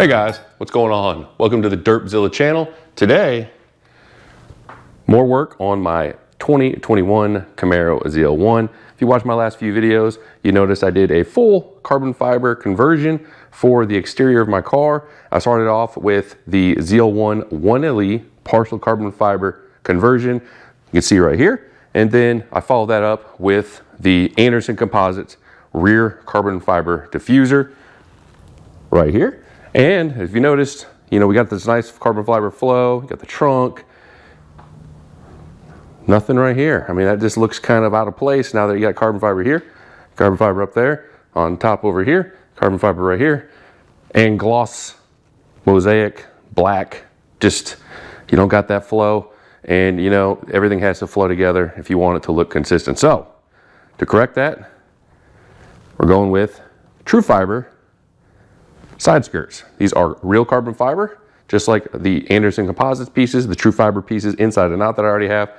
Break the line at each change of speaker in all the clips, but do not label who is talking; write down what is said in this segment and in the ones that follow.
Hey guys, what's going on? Welcome to the Derpzilla channel. Today, more work on my 2021 Camaro ZL1. If you watched my last few videos, you noticed I did a full carbon fiber conversion for the exterior of my car. I started off with the ZL1 1LE partial carbon fiber conversion. You can see right here. And then I followed that up with the Anderson Composites rear carbon fiber diffuser right here. And if you noticed, we got this nice carbon fiber flow, you got the trunk, nothing right here. I mean, that just looks kind of out of place now that you got carbon fiber here, carbon fiber up there, on top over here, carbon fiber right here, and gloss, mosaic, black, just, you don't got that flow. And everything has to flow together if you want it to look consistent. So, to correct that, we're going with TruFiber side skirts. These are real carbon fiber, just like the Anderson Composites pieces, the TruFiber pieces inside and out that I already have.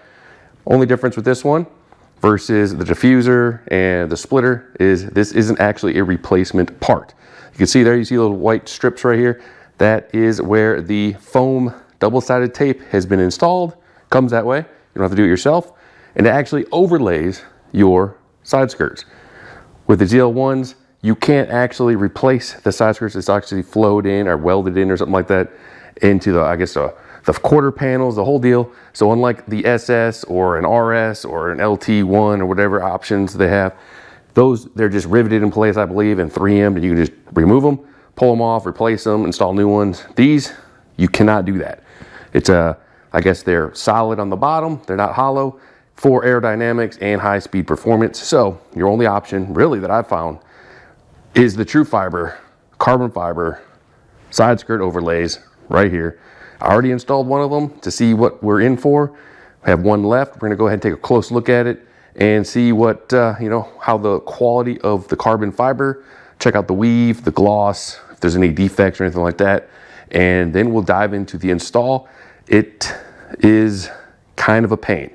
Only difference with this one versus the diffuser and the splitter is this isn't actually a replacement part. You can see there, you see little white strips right here. That is where the foam double-sided tape has been installed. Comes that way. You don't have to do it yourself. And it actually overlays your side skirts. With the ZL1s, you can't actually replace the side skirts. It's actually flowed in or welded in or something like that into the quarter panels, the whole deal. So unlike the SS or an RS or an LT1 or whatever options they have, they're just riveted in place, I believe, and 3M'd, and you can just remove them, pull them off, replace them, install new ones. These, you cannot do that. It's I guess they're solid on the bottom, they're not hollow, for aerodynamics and high-speed performance. So your only option, really, that I've found is the TruFiber carbon fiber side skirt overlays right here. I already installed one of them to see what we're in for. I have one left. We're gonna go ahead and take a close look at it and see what, how the quality of the carbon fiber, check out the weave, the gloss, if there's any defects or anything like that. And then we'll dive into the install. It is kind of a pain.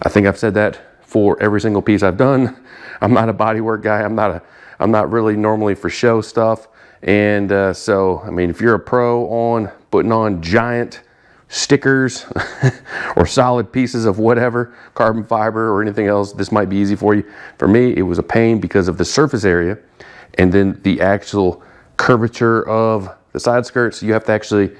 I think I've said that for every single piece I've done. I'm not a bodywork guy. I'm not really normally for show stuff. And so, I mean, if you're a pro on putting on giant stickers or solid pieces of whatever, carbon fiber or anything else, this might be easy for you. For me, it was a pain because of the surface area and then the actual curvature of the side skirts. You have to actually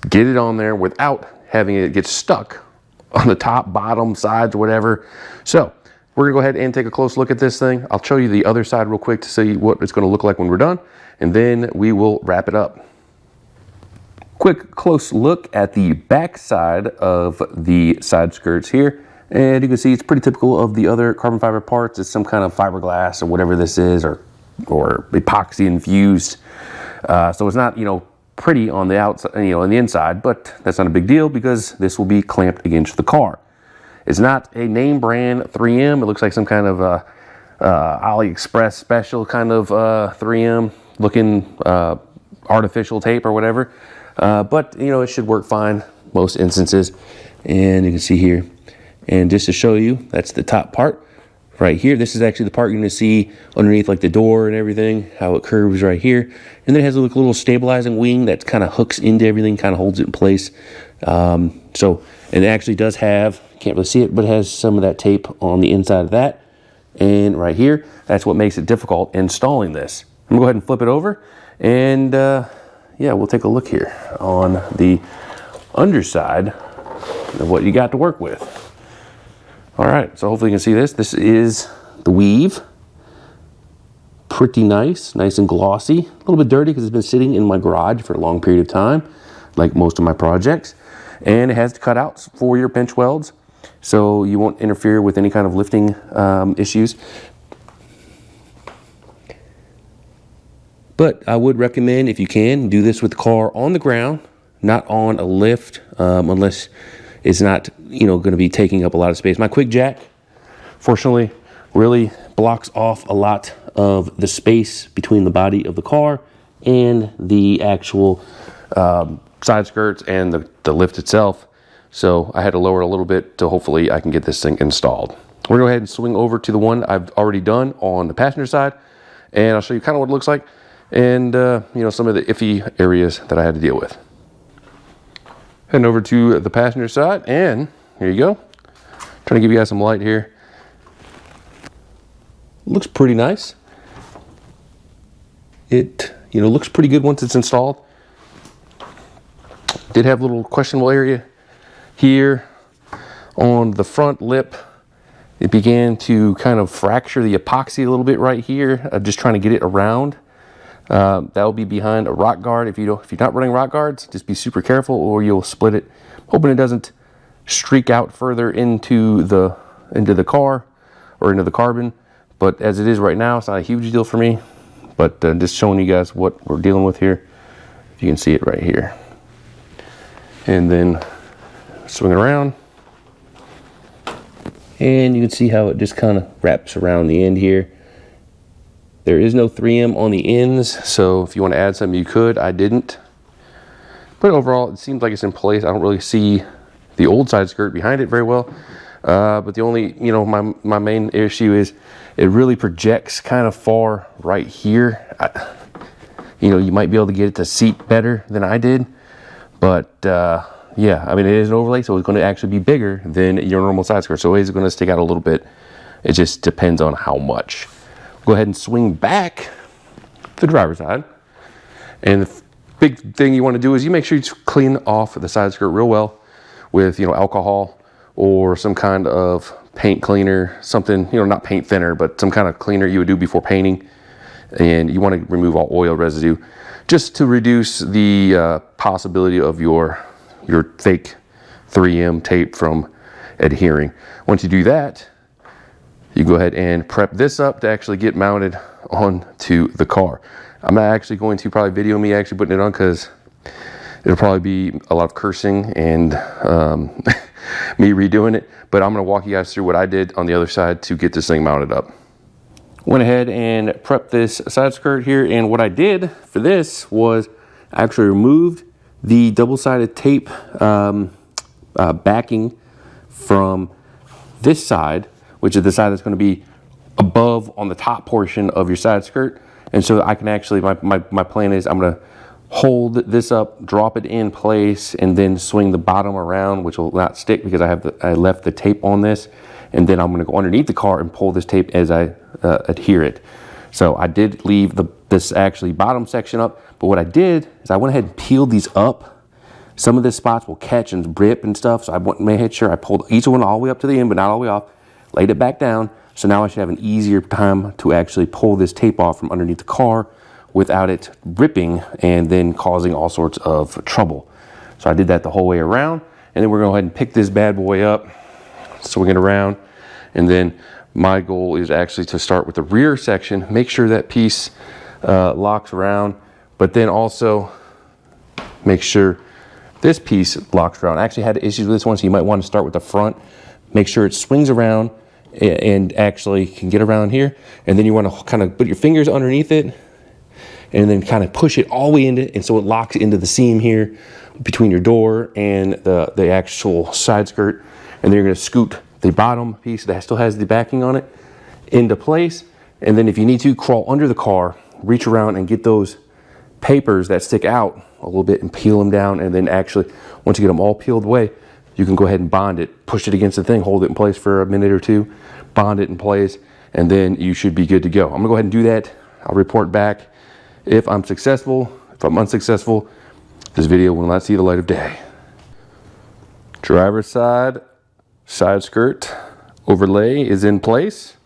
get it on there without having it get stuck on the top, bottom, sides, whatever. So we're gonna go ahead and take a close look at this thing. I'll show you the other side real quick to see what it's gonna look like when we're done, and then we will wrap it up. Quick close look at the back side of the side skirts here. And you can see it's pretty typical of the other carbon fiber parts. It's some kind of fiberglass or whatever this is, or epoxy infused. So it's not, pretty on the outside, on the inside, but that's not a big deal because this will be clamped against the car. It's not a name brand 3M. It looks like some kind of AliExpress special kind of 3M looking artificial tape or whatever. But it should work fine most instances. And you can see here, and just to show you, that's the top part right here. This is actually the part you're going to see underneath, like the door and everything, how it curves right here. And then it has a little stabilizing wing that kind of hooks into everything, kind of holds it in place. And it actually does have, can't really see it, but it has some of that tape on the inside of that. And right here, that's what makes it difficult installing this. I'm gonna go ahead and flip it over, and yeah, we'll take a look here on the underside of what you got to work with. All right, so hopefully you can see this. This is the weave. Pretty nice and glossy. A little bit dirty because it's been sitting in my garage for a long period of time, like most of my projects. And it has cutouts for your bench welds, so you won't interfere with any kind of lifting issues. But I would recommend, if you can, do this with the car on the ground, not on a lift, unless it's not, going to be taking up a lot of space. My quick jack, fortunately, really blocks off a lot of the space between the body of the car and the actual side skirts and the lift itself. So I had to lower it a little bit to hopefully I can get this thing installed. We're gonna go ahead and swing over to the one I've already done on the passenger side, and I'll show you kind of what it looks like. and you know, some of the iffy areas that I had to deal with. Heading over to the passenger side, and here you go. Trying to give you guys some light here. Looks pretty nice. It, you know, looks pretty good once it's installed. Did have a little questionable area here on the front lip. It began to kind of fracture the epoxy a little bit right here. I'm just trying to get it around. That will be behind a rock guard. If you're not running rock guards, just be super careful or you'll split it. Hoping it doesn't streak out further into the car or into the carbon. But as it is right now, it's not a huge deal for me. But just showing you guys what we're dealing with here. You can see it right here. And then swing it around. And you can see how it just kind of wraps around the end here. There is no 3M on the ends, so if you want to add some, you could. I didn't. But overall, it seems like it's in place. I don't really see the old side skirt behind it very well. But the only, you know, my main issue is it really projects kind of far right here. You know, you might be able to get it to seat better than I did. But yeah, I mean, it is an overlay, so it's going to actually be bigger than your normal side skirt. So it is going to stick out a little bit. It just depends on how much. Go ahead and swing back to the driver's side. And the big thing you want to do is you make sure you clean off the side skirt real well with, you know, alcohol or some kind of paint cleaner, something, you know, not paint thinner, but some kind of cleaner you would do before painting. And you want to remove all oil residue just to reduce the possibility of your fake 3M tape from adhering. Once you do that, you go ahead and prep this up to actually get mounted onto the car. I'm not actually going to probably video me actually putting it on because it'll probably be a lot of cursing and me redoing it, but I'm going to walk you guys through what I did on the other side to get this thing mounted up. Went ahead and prepped this side skirt here, and what I did for this was I actually removed the double-sided tape backing from this side, which is the side that's going to be above on the top portion of your side skirt. And so I can actually, my plan is I'm going to hold this up, drop it in place, and then swing the bottom around, which will not stick because I left the tape on this. And then I'm going to go underneath the car and pull this tape as I adhere it. So I did leave this actually bottom section up, but what I did is I went ahead and peeled these up. Some of the spots will catch and rip and stuff, so I made sure I pulled each one all the way up to the end, but not all the way off. Laid it back down, so now I should have an easier time to actually pull this tape off from underneath the car without it ripping and then causing all sorts of trouble. So I did that the whole way around, and then we're going to go ahead and pick this bad boy up, swing it around, and then my goal is actually to start with the rear section, make sure that piece locks around, but then also make sure this piece locks around. I actually had issues with this one, so you might want to start with the front, make sure it swings around and actually can get around here, and then you want to kind of put your fingers underneath it and then kind of push it all the way into it, and so it locks into the seam here between your door and the actual side skirt. And then you're going to scoot the bottom piece that still has the backing on it into place, and then if you need to, crawl under the car, reach around and get those papers that stick out a little bit and peel them down, and then actually once you get them all peeled away, you can go ahead and bond it, push it against the thing, hold it in place for a minute or two, bond it in place, and then you should be good to go. I'm gonna go ahead and do that. I'll report back if I'm successful. If I'm unsuccessful, this video will not see the light of day. Driver's side skirt overlay is in place.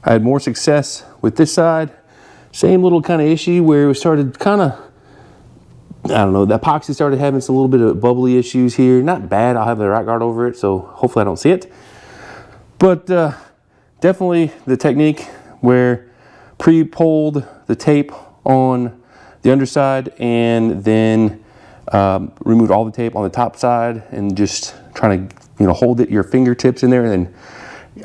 I had more success with this side. Same little kind of issue where it started kind of, I don't know, the epoxy started having some little bit of bubbly issues here. Not bad, I'll have the rock guard over it, so hopefully I don't see it. But definitely the technique where pre-pulled the tape on the underside and then removed all the tape on the top side and just trying to, you know, hold it your fingertips in there, and then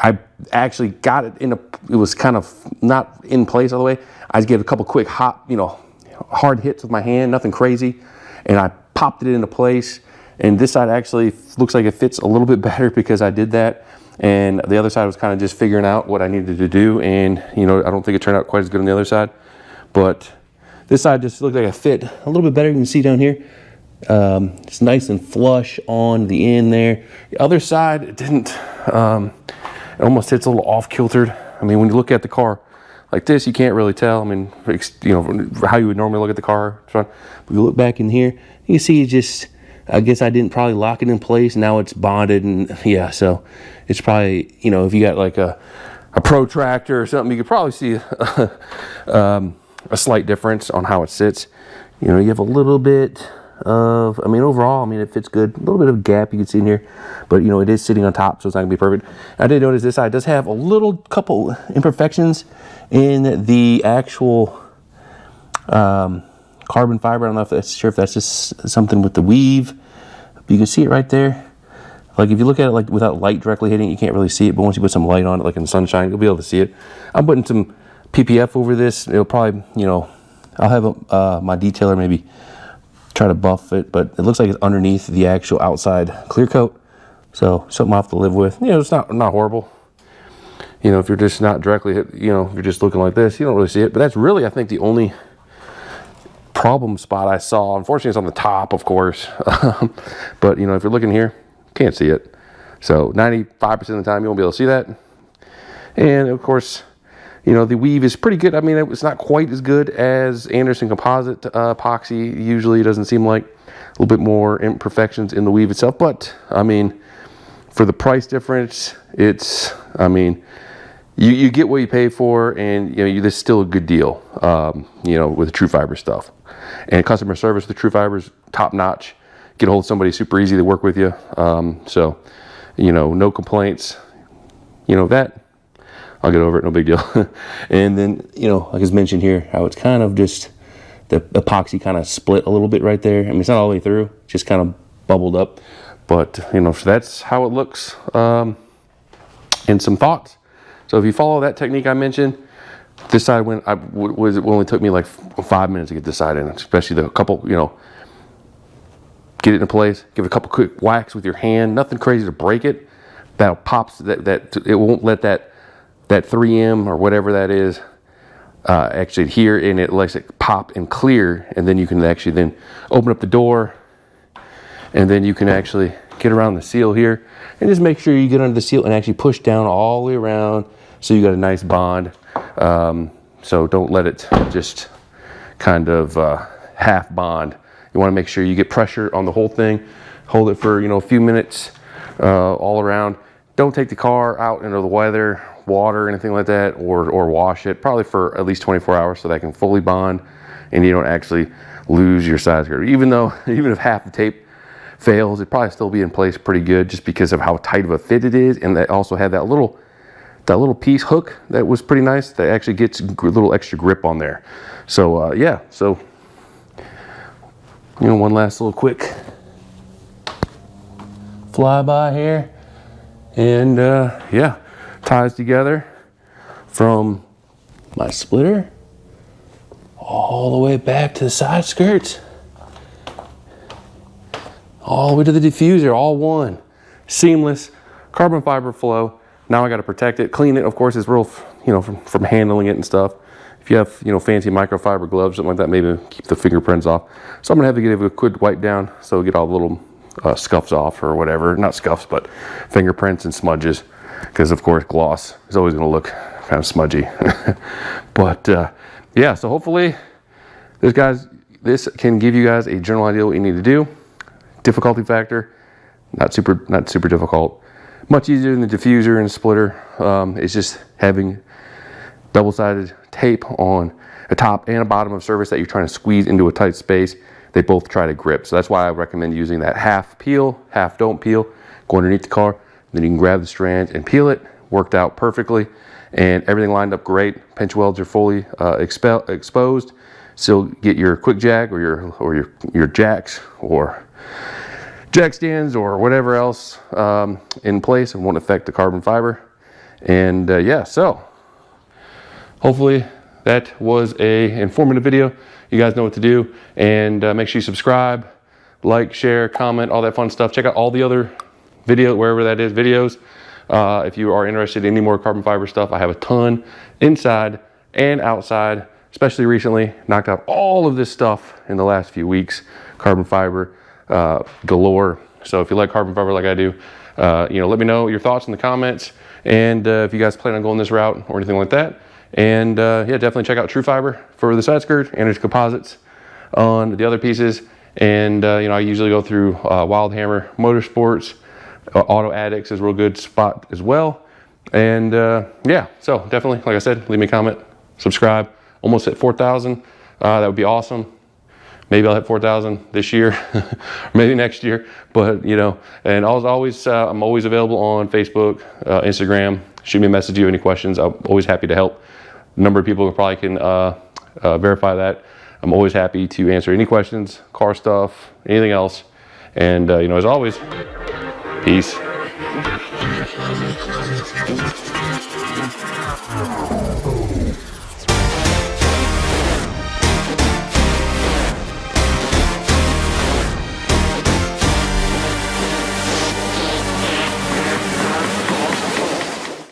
I actually got it in it was kind of not in place all the way. I just gave a couple quick hard hits with my hand, nothing crazy, and I popped it into place. And this side actually looks like it fits a little bit better because I did that, and the other side was kind of just figuring out what I needed to do. And you know, I don't think it turned out quite as good on the other side, but
This side just looked like it fit a little bit better. You can see down here. It's nice and flush on the end there. The other side, it didn't, it almost hits a little off kiltered. I mean, when you look at the car like this, you can't really tell. I mean, you know, how you would normally look at the car. But you look back in here, you can see it just, I guess I didn't probably lock it in place. Now it's bonded, and yeah, so it's probably, you know, if you got like a protractor or something, you could probably see a slight difference on how it sits. You know, you have a little bit of, I mean, overall, I mean, it fits good. A little bit of a gap you can see in here, but you know, it is sitting on top, so it's not gonna be perfect. I did notice this side does have a little couple imperfections in the actual carbon fiber. I don't know if that's sure if that's just something with the weave. But you can see it right there. Like if you look at it like without light directly hitting it, you can't really see it, but once you put some light on it, like in the sunshine, you'll be able to see it. I'm putting some PPF over this. It'll probably, you know, I'll have my detailer maybe try to buff it, but it looks like it's underneath the actual outside clear coat. So something I'll have to live with. You know, it's not horrible. You know, if you're just not directly hit, you know, if you're just looking like this, you don't really see it. But that's really, I think, the only problem spot I saw. Unfortunately, it's on the top, of course. But, you know, if you're looking here, can't see it. So 95% of the time, you won't be able to see that. And, of course, you know, the weave is pretty good. I mean, it's not quite as good as Anderson composite epoxy. Usually it doesn't seem like, a little bit more imperfections in the weave itself. But, I mean, for the price difference, it's, I mean, you get what you pay for, and you know, this is still a good deal, you know, with the TruFiber stuff. And customer service with TruFiber is top notch. Get a hold of somebody super easy to work with you. So, you know, no complaints. You know, that I'll get over it, no big deal. And then, you know, like as mentioned here, how it's kind of just the epoxy kind of split a little bit right there. I mean, it's not all the way through, just kind of bubbled up. But, you know, so that's how it looks. And some thoughts. So if you follow that technique I mentioned, this side it only took me like 5 minutes to get this side in, especially the couple, you know, get it in place, give it a couple quick whacks with your hand, nothing crazy to break it. That pops, that it won't let that 3M or whatever that is actually adhere, and it lets it pop and clear, and then you can actually then open up the door, and then you can actually get around the seal here and just make sure you get under the seal and actually push down all the way around so you got a nice bond. So don't let it just kind of half bond. You want to make sure you get pressure on the whole thing, hold it for, you know, a few minutes all around. Don't take the car out into the weather, water, anything like that, or wash it probably for at least 24 hours so that can fully bond and you don't actually lose your size guard. Even if half the tape fails, it probably still be in place pretty good just because of how tight of a fit it is. And they also had that little piece hook that was pretty nice that actually gets a little extra grip on there. So yeah, so you know, one last little quick flyby here, and yeah, ties together from my splitter all the way back to the side skirts, all the way to the diffuser, all one. Seamless carbon fiber flow. Now I got to protect it, clean it. Of course, it's real, you know, from handling it and stuff. If you have, you know, fancy microfiber gloves, something like that, maybe keep the fingerprints off. So I'm gonna have to give it a quick wipe down so get all the little scuffs off or whatever. Not scuffs, but fingerprints and smudges. Because of course, gloss is always gonna look kind of smudgy. But yeah, so hopefully this can give you guys a general idea what you need to do. Difficulty factor, not super difficult. Much easier than the diffuser and the splitter. It's just having double-sided tape on a top and a bottom of surface that you're trying to squeeze into a tight space. They both try to grip. So that's why I recommend using that half peel, half don't peel. Go underneath the car, then you can grab the strands and peel it. Worked out perfectly, and everything lined up great. Pinch welds are fully exposed. Still get your quick jack or your jacks or jack stands or whatever else in place and won't affect the carbon fiber. And yeah, so hopefully that was a informative video. You guys know what to do, and make sure you subscribe, like, share, comment, all that fun stuff. Check out all the other video, wherever that is, videos. If you are interested in any more carbon fiber stuff, I have a ton inside and outside
especially recently. Knocked out all of this stuff in the last few weeks. Carbon fiber galore. So if you like carbon fiber like I do, you know, let me know your thoughts in the comments, and if you guys plan on going this route or anything like that. And yeah, definitely check out TruFiber for the side skirt and its composites on the other pieces. And you know, I usually go through Wild Hammer Motorsports. Auto Addicts is a real good spot as well. And yeah, so definitely, like I said, leave me a comment, subscribe. Almost at 4,000. That would be awesome. Maybe I'll hit 4,000 this year, or maybe next year. But you know, and as always, I'm always available on Facebook, Instagram. Shoot me a message if you have any questions. I'm always happy to help. A number of people probably can verify that. I'm always happy to answer any questions, car stuff, anything else. And you know, as always, peace.